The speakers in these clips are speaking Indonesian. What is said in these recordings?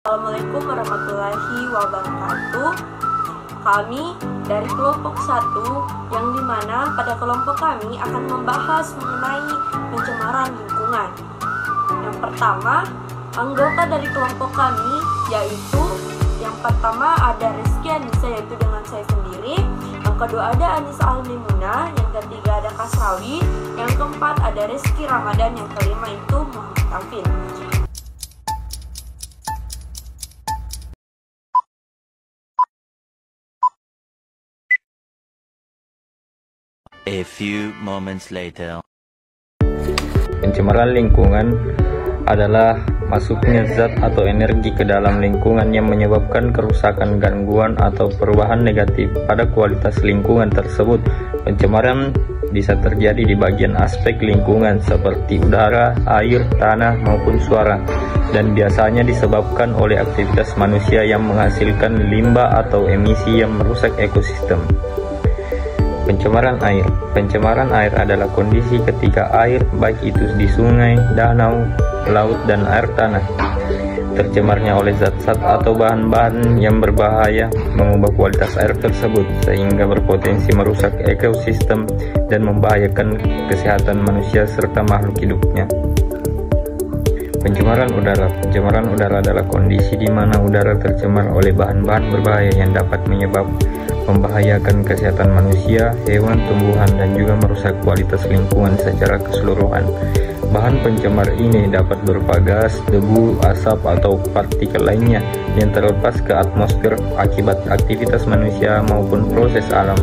Assalamualaikum warahmatullahi wabarakatuh. Kami dari kelompok 1 yang dimana pada kelompok kami akan membahas mengenai pencemaran lingkungan. Yang pertama, anggota dari kelompok kami yaitu yang pertama ada Rizky Anissa yaitu dengan saya sendiri, yang kedua ada Anissa Almimuna, yang ketiga ada Kasrawi, yang keempat ada Rizky Ramadan, yang kelima itu Muhammad Taufin. A few moments later. Pencemaran lingkungan adalah masuknya zat atau energi ke dalam lingkungan yang menyebabkan kerusakan, gangguan, atau perubahan negatif pada kualitas lingkungan tersebut. Pencemaran bisa terjadi di bagian aspek lingkungan seperti udara, air, tanah, maupun suara, dan biasanya disebabkan oleh aktivitas manusia yang menghasilkan limbah atau emisi yang merusak ekosistem. Pencemaran air. Pencemaran air adalah kondisi ketika air, baik itu di sungai, danau, laut, dan air tanah, tercemarnya oleh zat-zat atau bahan-bahan yang berbahaya mengubah kualitas air tersebut sehingga berpotensi merusak ekosistem dan membahayakan kesehatan manusia serta makhluk hidupnya. Pencemaran udara. Pencemaran udara adalah kondisi di mana udara tercemar oleh bahan-bahan berbahaya yang dapat membahayakan kesehatan manusia, hewan, tumbuhan, dan juga merusak kualitas lingkungan secara keseluruhan. Bahan pencemar ini dapat berupa gas, debu, asap, atau partikel lainnya yang terlepas ke atmosfer akibat aktivitas manusia maupun proses alam.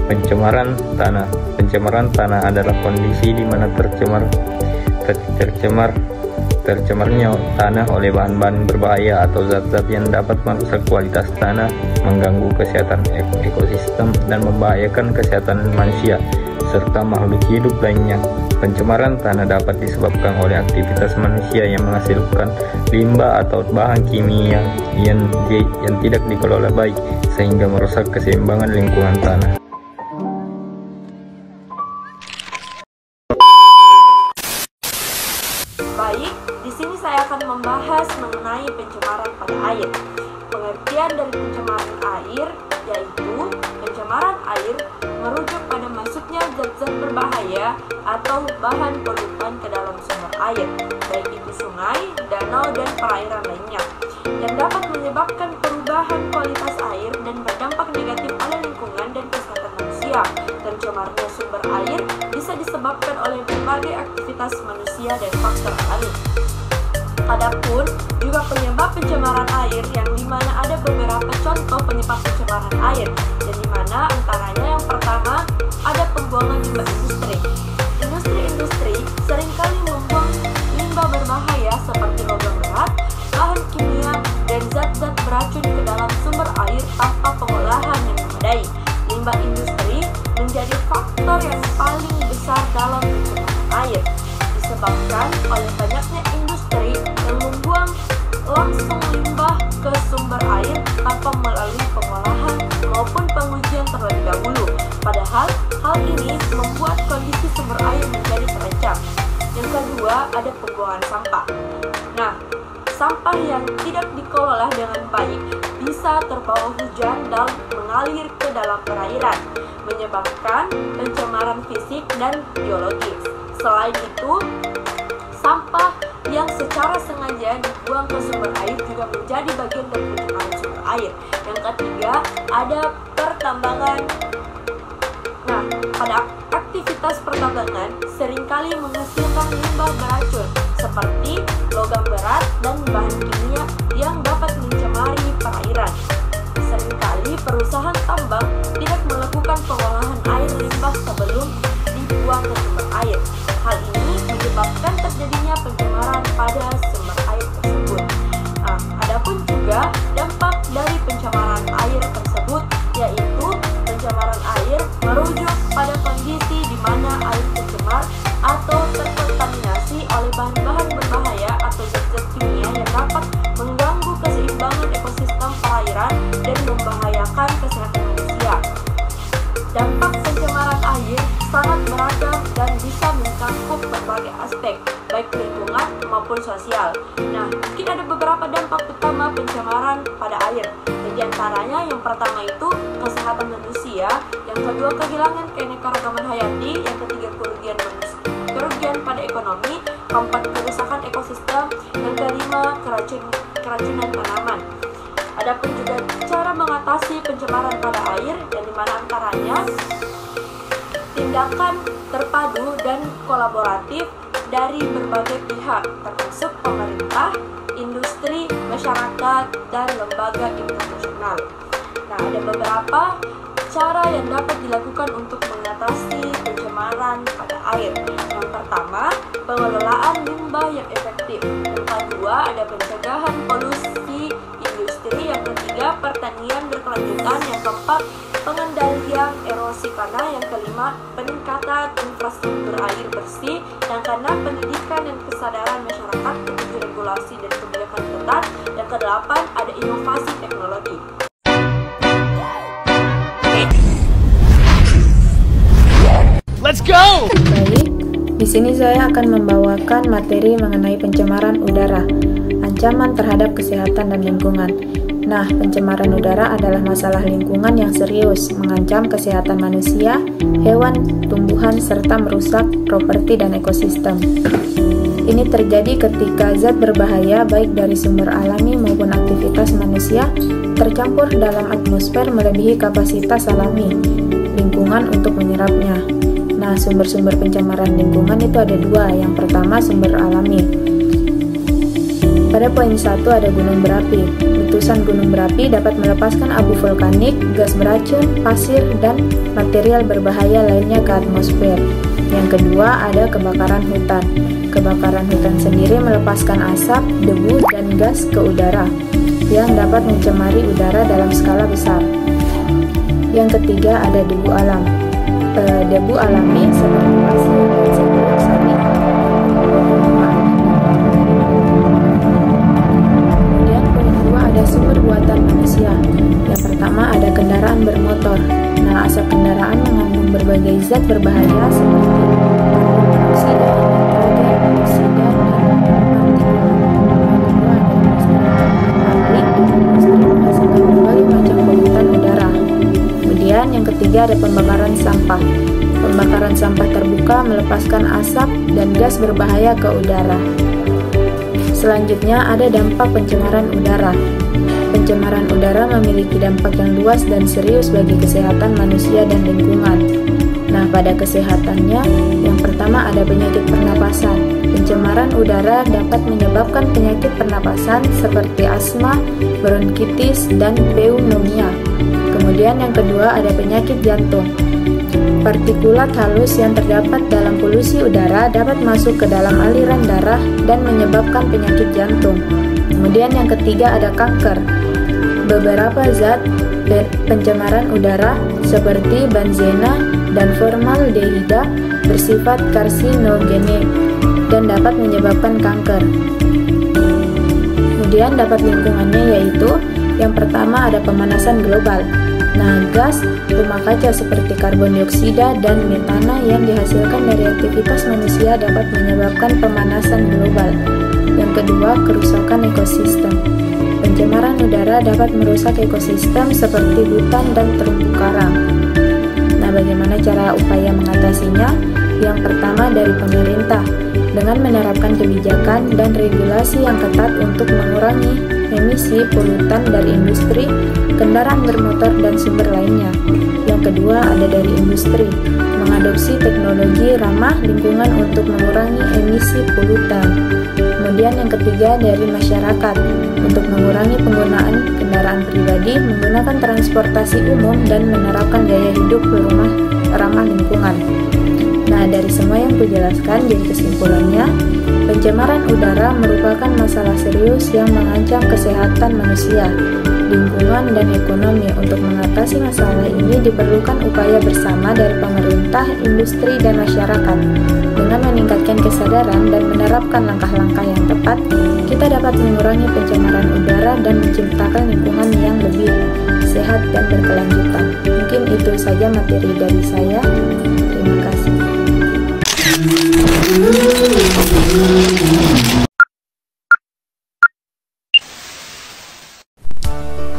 Pencemaran tanah. Pencemaran tanah adalah kondisi di mana tercemarnya tanah oleh bahan-bahan berbahaya atau zat-zat yang dapat merusak kualitas tanah, mengganggu kesehatan ekosistem, dan membahayakan kesehatan manusia serta makhluk hidup lainnya. Pencemaran tanah dapat disebabkan oleh aktivitas manusia yang menghasilkan limbah atau bahan kimia yang tidak dikelola baik sehingga merusak keseimbangan lingkungan tanah. Baik, di sini saya akan membahas mengenai pencemaran pada air. Pengertian dari pencemaran air yaitu pencemaran air merujuk pada masuknya zat-zat berbahaya atau bahan polutan ke dalam sumber air, baik itu sungai, danau, dan perairan lainnya, yang dapat menyebabkan perubahan kualitas air dan berdampak negatif pada lingkungan dan kesehatan manusia. Tercemarnya sumber air bisa disebabkan oleh berbagai aktivitas manusia dan faktor alami. Adapun juga penyebab pencemaran air yang dimana ada beberapa contoh penyebab pencemaran air, dan dimana antaranya yang pertama ada pembuangan limbah industri. Industri seringkali membuang limbah berbahaya seperti logam berat, bahan kimia, dan zat-zat beracun ke dalam sumber air tanpa pengolahan yang memadai. Limbah industri menjadi faktor yang paling besar dalam pencemaran air, disebabkan oleh banyaknya industri yang membuang langsung limbah ke sumber air tanpa melalui pengolahan maupun pengujian terlebih dahulu. Padahal hal ini membuat kondisi sumber air menjadi terancam. Yang kedua ada pembuangan sampah. Nah, sampah yang tidak dikelola dengan baik bisa terbawa hujan dan mengalir ke dalam perairan, menyebabkan pencemaran fisik dan biologis. Selain itu, sampah yang secara sengaja dibuang ke sumber air juga menjadi bagian dari pencemaran sumber air. Yang ketiga, ada pertambangan. Nah, pada aktivitas pertambangan seringkali menghasilkan limbah beracun seperti logam berat dan bahan kimia yang dapat mencemari perairan. Seringkali perusahaan tambang tidak melakukan pengolahan air limbah sebelum dibuang ke sumber air. Hal ini menyebabkan terjadinya pencemaran pada sumber air tersebut. Nah, adapun juga dampak dari pencemaran air tersebut yaitu pencemaran air merujuk pada kondisi di mana air tercemar atau terkontaminasi oleh bahan-bahan berbahaya atau zat-zat kimia yang dapat mengganggu keseimbangan ekosistem perairan dan membahayakan kesehatan manusia. Dampak pencemaran air sangat beragam dan bisa mencakup berbagai aspek, baik lingkungan maupun maupun sosial. Nah, mungkin ada beberapa dampak utama pencemaran pada air. Di antaranya yang pertama itu kesehatan manusia, yang kedua kehilangan keanekaragaman hayati, yang ketiga kerugian pada ekonomi, keempat kerusakan ekosistem, yang kelima keracunan tanaman. Adapun juga cara mengatasi pencemaran pada air, yang dimana antaranya tindakan terpadu dan kolaboratif dari berbagai pihak, termasuk pemerintah, industri, masyarakat, dan lembaga internasional. Nah, ada beberapa cara yang dapat dilakukan untuk mengatasi pencemaran pada air. Yang pertama, pengelolaan limbah yang efektif. Yang kedua, ada pencegahan polusi industri. Yang ketiga, pertanian berkelanjutan. Yang keempat, pengendalian erosi tanah. Yang kelima, peningkatan infrastruktur air bersih. Yang keenam, pendidikan dan kesadaran masyarakat. Ketujuh, regulasi dan kebijakan ketat. Yang kedelapan, ada inovasi teknologi. Let's go! Baik, di sini saya akan membawakan materi mengenai pencemaran udara, ancaman terhadap kesehatan dan lingkungan. Nah, pencemaran udara adalah masalah lingkungan yang serius, mengancam kesehatan manusia, hewan, tumbuhan, serta merusak properti dan ekosistem. Ini terjadi ketika zat berbahaya baik dari sumber alami maupun aktivitas manusia tercampur dalam atmosfer melebihi kapasitas alami lingkungan untuk menyerapnya. Nah, sumber-sumber pencemaran lingkungan itu ada dua. Yang pertama, sumber alami. Pada poin 1 ada gunung berapi. Letusan gunung berapi dapat melepaskan abu vulkanik, gas beracun, pasir, dan material berbahaya lainnya ke atmosfer. Yang kedua ada kebakaran hutan. Kebakaran hutan sendiri melepaskan asap, debu, dan gas ke udara yang dapat mencemari udara dalam skala besar. Yang ketiga ada debu alam. Debu alami seperti pasir dan dioksida. Kemudian poin kedua ada sumber buatan manusia. Yang pertama ada kendaraan bermotor. Nah, asap kendaraan mengandung berbagai zat berbahaya seperti karbon dioksida, nitrogen, oksida, dan menghasilkan berbagai macam polutan udara. Kemudian yang ketiga ada pembakaran sampah. Pembakaran sampah terbuka melepaskan asap dan gas berbahaya ke udara. Selanjutnya ada dampak pencemaran udara. Pencemaran udara memiliki dampak yang luas dan serius bagi kesehatan manusia dan lingkungan. Nah, pada kesehatannya, yang pertama ada penyakit pernapasan. Pencemaran udara dapat menyebabkan penyakit pernapasan seperti asma, bronkitis, dan pneumonia. Kemudian yang kedua ada penyakit jantung. Partikulat halus yang terdapat dalam polusi udara dapat masuk ke dalam aliran darah dan menyebabkan penyakit jantung. Kemudian yang ketiga ada kanker. Beberapa zat pencemaran udara seperti benzena dan formaldehida bersifat karsinogenik dan dapat menyebabkan kanker. Kemudian dampak lingkungannya yaitu yang pertama ada pemanasan global. Nah, gas rumah kaca seperti karbon dioksida dan metana yang dihasilkan dari aktivitas manusia dapat menyebabkan pemanasan global. Yang kedua, kerusakan ekosistem. Pencemaran udara dapat merusak ekosistem seperti hutan dan terumbu karang. Nah, bagaimana cara upaya mengatasinya? Yang pertama dari pemerintah, dengan menerapkan kebijakan dan regulasi yang ketat untuk mengurangi emisi polutan dari industri, kendaraan bermotor, dan sumber lainnya. Yang kedua ada dari industri, mengadopsi teknologi ramah lingkungan untuk mengurangi emisi polutan. Kemudian yang ketiga dari masyarakat, untuk mengurangi penggunaan kendaraan pribadi, menggunakan transportasi umum, dan menerapkan gaya hidup ramah lingkungan. Nah, dari semua yang kujelaskan, jadi kesimpulannya, pencemaran udara merupakan masalah serius yang mengancam kesehatan manusia, lingkungan, dan ekonomi. Untuk mengatasi masalah ini diperlukan upaya bersama dari pemerintah, industri, dan masyarakat. Dengan meningkatkan kesadaran dan menerapkan langkah-langkah yang tepat, kita dapat mengurangi pencemaran udara dan menciptakan lingkungan yang lebih sehat dan berkelanjutan. Mungkin itu saja materi dari saya. Terima kasih.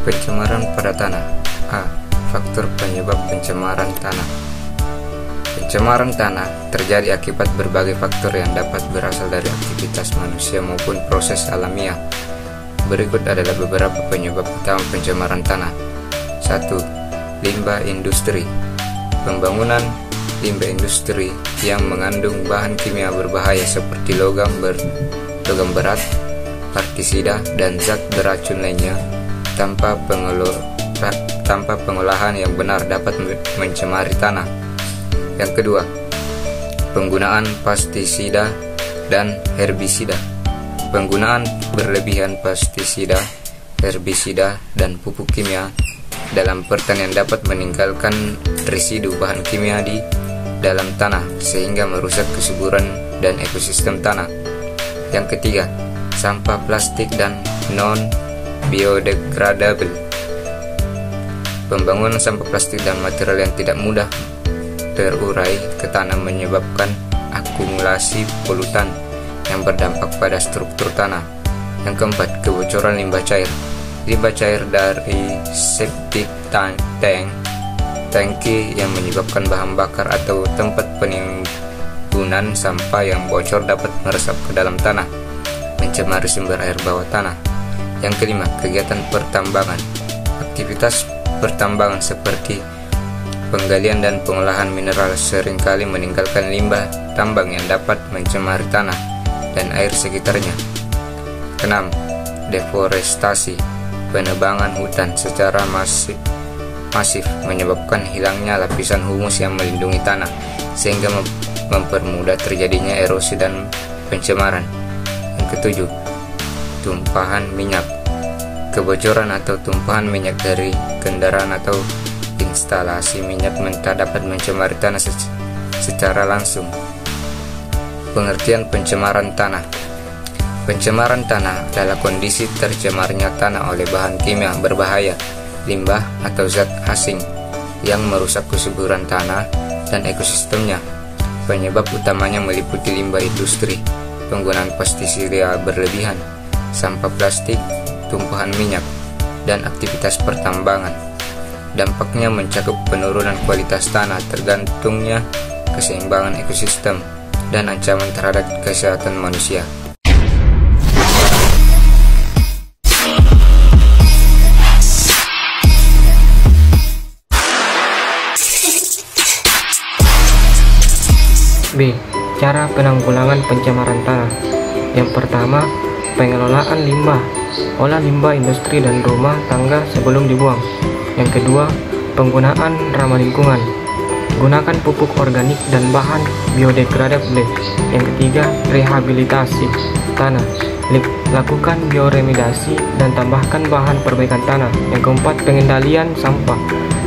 Pencemaran pada tanah. A. Faktor penyebab pencemaran tanah. Pencemaran tanah terjadi akibat berbagai faktor yang dapat berasal dari aktivitas manusia maupun proses alamiah. Berikut adalah beberapa penyebab utama pencemaran tanah. 1. Limbah industri. Pembangunan limbah industri yang mengandung bahan kimia berbahaya seperti logam berat, partisida, dan zat beracun lainnya tanpa pengolahan yang benar dapat mencemari tanah. Yang kedua, penggunaan pestisida dan herbisida. Penggunaan berlebihan pestisida, herbisida, dan pupuk kimia dalam pertanian dapat meninggalkan residu bahan kimia di dalam tanah sehingga merusak kesuburan dan ekosistem tanah. Yang ketiga, sampah plastik dan non-biodegradable. Pembangunan sampah plastik dan material yang tidak mudah terurai ke tanah menyebabkan akumulasi polutan yang berdampak pada struktur tanah. Yang keempat, kebocoran limbah cair. Limbah cair dari septic tangki yang menyebabkan bahan bakar atau tempat penimbunan sampah yang bocor dapat meresap ke dalam tanah, mencemari sumber air bawah tanah. Yang kelima, kegiatan pertambangan. Aktivitas pertambangan seperti penggalian dan pengolahan mineral seringkali meninggalkan limbah tambang yang dapat mencemari tanah dan air sekitarnya. Keenam, deforestasi. Penebangan hutan secara masif menyebabkan hilangnya lapisan humus yang melindungi tanah sehingga mempermudah terjadinya erosi dan pencemaran. Yang ketujuh, tumpahan minyak. Kebocoran atau tumpahan minyak dari kendaraan atau instalasi minyak mentah dapat mencemari tanah secara langsung. Pengertian pencemaran tanah. Pencemaran tanah adalah kondisi tercemarnya tanah oleh bahan kimia berbahaya, limbah atau zat asing yang merusak kesuburan tanah dan ekosistemnya. Penyebab utamanya meliputi limbah industri, penggunaan pestisida berlebihan, sampah plastik, tumpahan minyak, dan aktivitas pertambangan. Dampaknya mencakup penurunan kualitas tanah, tergantungnya keseimbangan ekosistem, dan ancaman terhadap kesehatan manusia. B. Cara penanggulangan pencemaran tanah. Yang pertama, pengelolaan limbah. Olah limbah industri dan rumah tangga sebelum dibuang. Yang kedua, penggunaan ramah lingkungan. Gunakan pupuk organik dan bahan biodegradable. Yang ketiga, rehabilitasi tanah. Lakukan bioremediasi dan tambahkan bahan perbaikan tanah. Yang keempat, pengendalian sampah.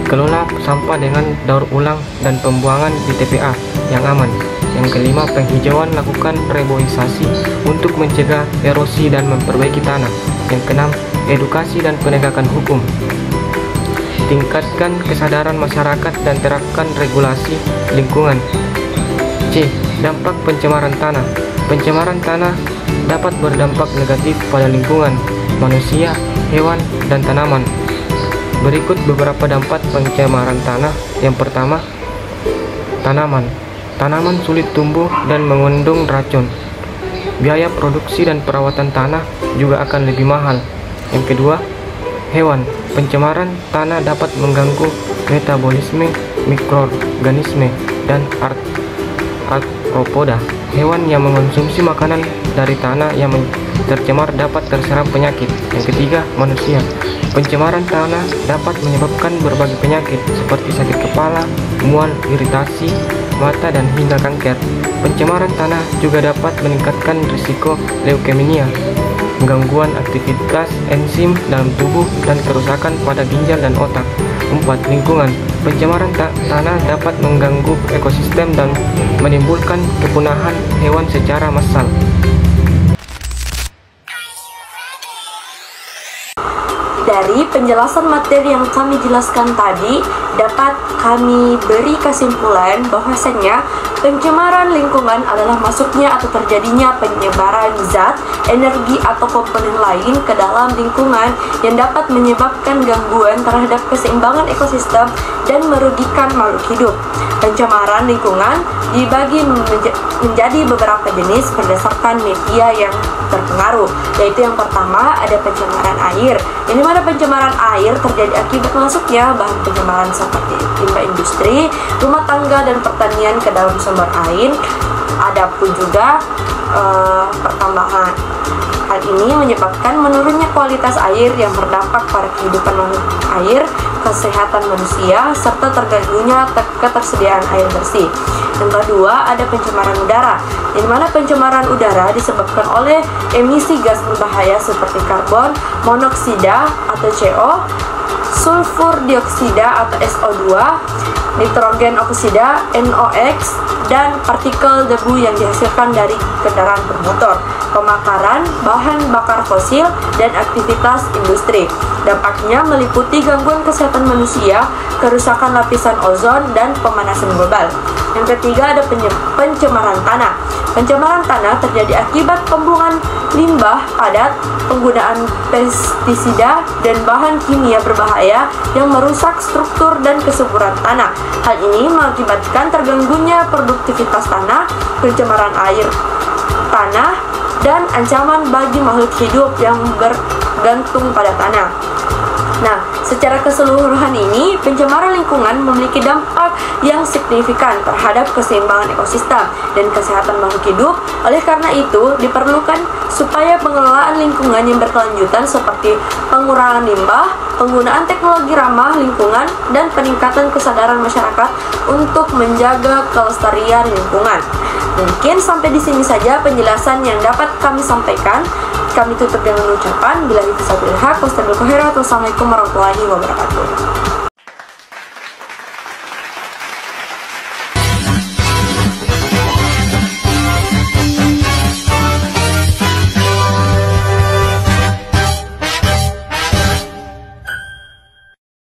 Kelola sampah dengan daur ulang dan pembuangan di TPA yang aman. Yang kelima, penghijauan. Lakukan reboisasi untuk mencegah erosi dan memperbaiki tanah. Yang keenam, edukasi dan penegakan hukum. Tingkatkan kesadaran masyarakat dan terapkan regulasi lingkungan. C. Dampak pencemaran tanah. Pencemaran tanah dapat berdampak negatif pada lingkungan, manusia, hewan, dan tanaman. Berikut beberapa dampak pencemaran tanah. Yang pertama, tanaman. Tanaman sulit tumbuh dan mengandung racun. Biaya produksi dan perawatan tanah juga akan lebih mahal. Yang kedua, hewan. Pencemaran tanah dapat mengganggu metabolisme mikroorganisme dan arthropoda. Hewan yang mengonsumsi makanan dari tanah yang tercemar dapat terserang penyakit. Yang ketiga, manusia. Pencemaran tanah dapat menyebabkan berbagai penyakit seperti sakit kepala, mual, iritasi mata, dan hingga kanker. Pencemaran tanah juga dapat meningkatkan risiko leukemia, gangguan aktivitas enzim dalam tubuh, dan kerusakan pada ginjal dan otak. 4. Lingkungan. Pencemaran tanah dapat mengganggu ekosistem dan menimbulkan kepunahan hewan secara massal. Dari penjelasan materi yang kami jelaskan tadi, dapat kami beri kesimpulan bahwasannya pencemaran lingkungan adalah masuknya atau terjadinya penyebaran zat, energi atau komponen lain ke dalam lingkungan yang dapat menyebabkan gangguan terhadap keseimbangan ekosistem dan merugikan makhluk hidup. Pencemaran lingkungan dibagi menjadi beberapa jenis berdasarkan media yang terpengaruh, yaitu yang pertama ada pencemaran air, yang dimana pencemaran air terjadi akibat masuknya bahan pencemaran seperti limbah industri, rumah tangga, dan pertanian ke dalam sumber air. Adapun juga pertambangan. Hal ini menyebabkan menurunnya kualitas air yang berdampak pada kehidupan makhluk air, kesehatan manusia, serta terganggunya ketersediaan air bersih. Yang kedua, ada pencemaran udara, di mana pencemaran udara disebabkan oleh emisi gas berbahaya seperti karbon monoksida atau CO, sulfur dioksida atau SO2, nitrogen oksida NOx, dan partikel debu yang dihasilkan dari kendaraan bermotor, pembakaran bahan bakar fosil, dan aktivitas industri. Dampaknya meliputi gangguan kesehatan manusia, kerusakan lapisan ozon, dan pemanasan global. Yang ketiga ada pencemaran tanah. Pencemaran tanah terjadi akibat pembuangan limbah padat, penggunaan pestisida, dan bahan kimia berbahaya yang merusak struktur dan kesuburan tanah. Hal ini mengakibatkan terganggunya produktivitas tanah, pencemaran air tanah, dan ancaman bagi makhluk hidup yang bergantung pada tanah. Nah, secara keseluruhan ini, pencemaran lingkungan memiliki dampak yang signifikan terhadap keseimbangan ekosistem dan kesehatan makhluk hidup. Oleh karena itu, diperlukan supaya pengelolaan lingkungan yang berkelanjutan seperti pengurangan limbah, penggunaan teknologi ramah lingkungan, dan peningkatan kesadaran masyarakat untuk menjaga kelestarian lingkungan. Mungkin sampai di sini saja penjelasan yang dapat kami sampaikan. Kami tutup dengan ucapan billahi taufiq wal hidayah. Wassalamualaikum warahmatullahi wabarakatuh.